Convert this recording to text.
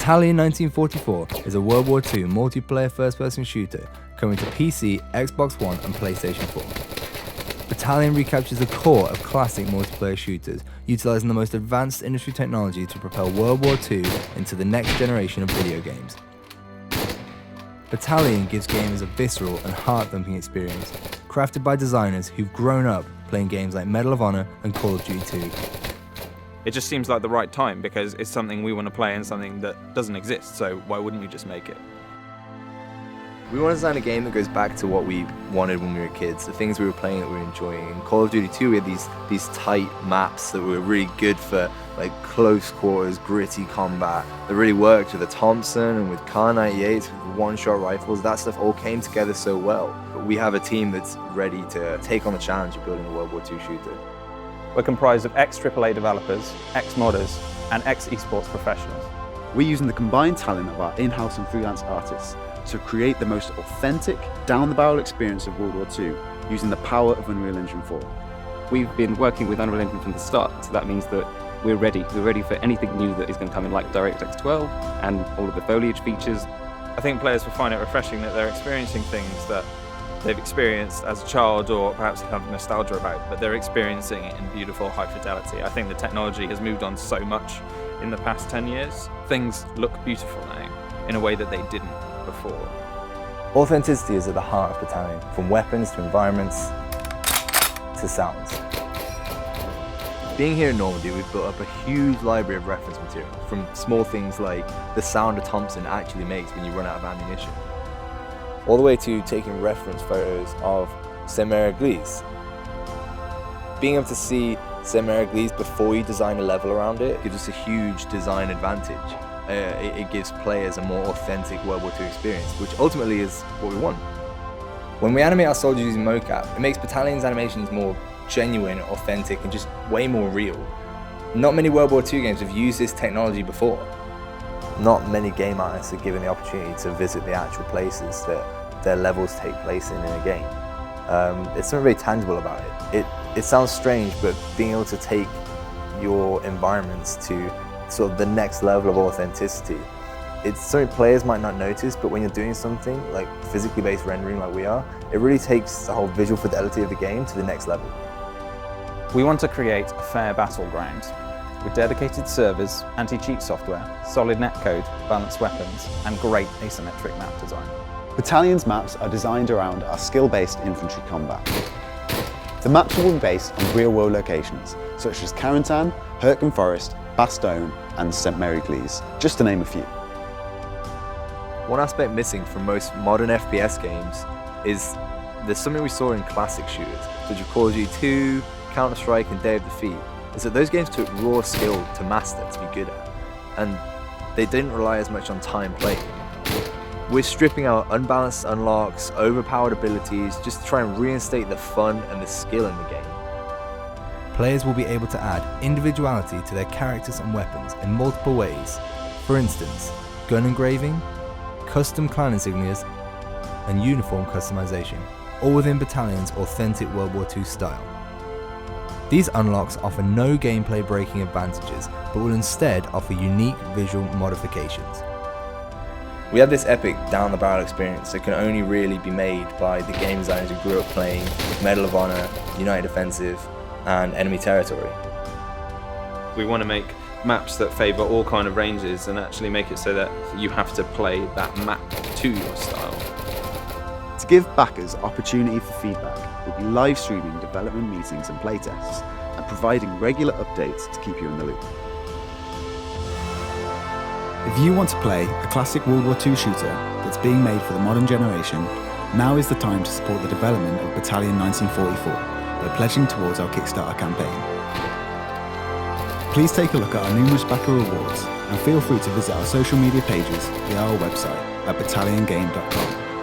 Battalion 1944 is a World War II multiplayer first-person shooter coming to PC, Xbox One and PlayStation 4. Battalion recaptures the core of classic multiplayer shooters, utilising the most advanced industry technology to propel World War II into the next generation of video games. Battalion gives gamers a visceral and heart-thumping experience, crafted by designers who've grown up playing games like Medal of Honor and Call of Duty 2. It just seems like the right time because it's something we want to play and something that doesn't exist, so why wouldn't we just make it? We want to design a game that goes back to what we wanted when we were kids, the things we were playing that we were enjoying. In Call of Duty 2 we had these tight maps that were really good for like close quarters, gritty combat, that really worked with the Thompson and with Kar 98s, with one-shot rifles. That stuff all came together so well. But we have a team that's ready to take on the challenge of building a World War II shooter. We're comprised of ex-AAA developers, ex-modders, and ex-esports professionals. We're using the combined talent of our in-house and freelance artists to create the most authentic, down-the-barrel experience of World War II using the power of Unreal Engine 4. We've been working with Unreal Engine from the start, so that means that we're ready. We're ready for anything new that is going to come in, like DirectX 12 and all of the foliage features. I think players will find it refreshing that they're experiencing things that they've experienced as a child or perhaps have nostalgia about, but they're experiencing it in beautiful high fidelity. I think the technology has moved on so much in the past 10 years. Things look beautiful now in a way that they didn't before. Authenticity is at the heart of Battalion, from weapons to environments to sounds. Being here in Normandy, we've built up a huge library of reference material, from small things like the sound a Thompson actually makes when you run out of ammunition, all the way to taking reference photos of Saint-Mère-Église. Being able to see Saint-Mère-Église before you design a level around it gives us a huge design advantage. It gives players a more authentic World War II experience, which ultimately is what we want. When we animate our soldiers using mocap, it makes Battalion's animations more genuine, authentic, and just way more real. Not many World War II games have used this technology before. Not many game artists are given the opportunity to visit the actual places that their levels take place in a game. It's something very tangible about it. It sounds strange, but being able to take your environments to sort of the next level of authenticity, it's something players might not notice, but when you're doing something like physically based rendering like we are, it really takes the whole visual fidelity of the game to the next level. We want to create a fair battleground with dedicated servers, anti-cheat software, solid netcode, balanced weapons, and great asymmetric map design. Battalion's maps are designed around our skill-based infantry combat. The maps will be based on real-world locations, such as Carentan, Hurtgen Forest, Bastogne, and Saint-Mère-Église, just to name a few. One aspect missing from most modern FPS games is there's something we saw in classic shooters, such as Call of Duty 2, Counter-Strike, and Day of Defeat, is that those games took raw skill to master, to be good at, and they didn't rely as much on time played. We're stripping out unbalanced unlocks, overpowered abilities, just to try and reinstate the fun and the skill in the game. Players will be able to add individuality to their characters and weapons in multiple ways. For instance, gun engraving, custom clan insignias, and uniform customization, all within Battalion's authentic World War II style. These unlocks offer no gameplay breaking advantages, but will instead offer unique visual modifications. We have this epic down-the-barrel experience that can only really be made by the game designers who grew up playing Medal of Honor, United Offensive, and Enemy Territory. We want to make maps that favour all kind of ranges and actually make it so that you have to play that map to your style. To give backers opportunity for feedback, we'll be live streaming development meetings and playtests, and providing regular updates to keep you in the loop. If you want to play a classic World War II shooter that's being made for the modern generation, now is the time to support the development of Battalion 1944 by pledging towards our Kickstarter campaign. Please take a look at our numerous backer rewards and feel free to visit our social media pages via our website at battalionGame.com.